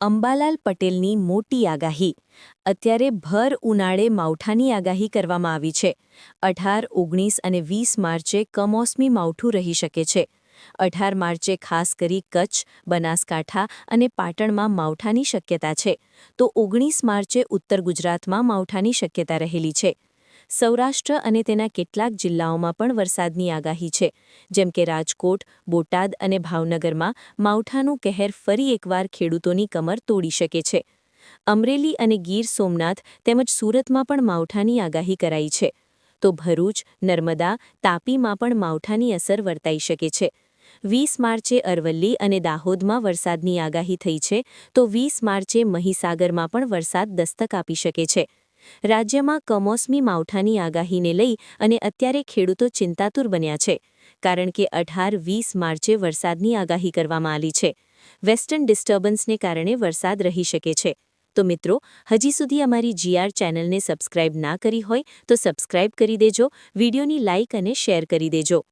અંબાલાલ પટેલની મોટી આગાહી અત્યારે ભર ઉનાળે માવઠાની આગાહી કરવામાં આવી છે 18, 19 અને 20 માર્ચે કમોસમી માવઠું રહી શકે છે 18 માર્ચે ખાસ કરી કચ્છ બનાસકાંઠા અને પાટણમાં માવઠાની શક્યતા છે તો 19 માર્ચે ઉત્તર ગુજરાતમાં માવઠાની શક્યતા રહેલી છે સૌરાષ્ટ્ર અને તેના કેટલાક જિલ્લાઓમાં પણ વરસાદની આગાહી છે જેમ કે રાજકોટ બોટાદ અને ભાવનગરમાં માવઠાનું કહેર ફરી એકવાર ખેડૂતોની કમર તોડી શકે છે અમરેલી અને ગીર સોમનાથ તેમજ સુરતમાં પણ માવઠાની આગાહી કરાઈ છે તો ભરૂચ નર્મદા તાપીમાં પણ માવઠાની અસર વર્તાઈ શકે છે 20 માર્ચે અરવલ્લી અને દાહોદમાં વરસાદની આગાહી થઈ છે તો 20 માર્ચે મહીસાગરમાં પણ વરસાદ દસ્તક આપી શકે છે રાજ્યમાં કમોસમી માવઠાની આગાહીને લઈ અને અત્યારે ખેડૂતો ચિંતાતુર બન્યા છે કારણ કે 18-20 માર્ચે વરસાદની આગાહી કરવામાં આવી છે વેસ્ટર્ન ડિસ્ટર્બન્સને કારણે વરસાદ રહી શકે છે તો મિત્રો હજી સુધી અમારી GR ચેનલને સબસ્ક્રાઇબ ના કરી હોય તો સબસ્ક્રાઇબ કરી દેજો વિડીયોની લાઇક અને શેર કરી દેજો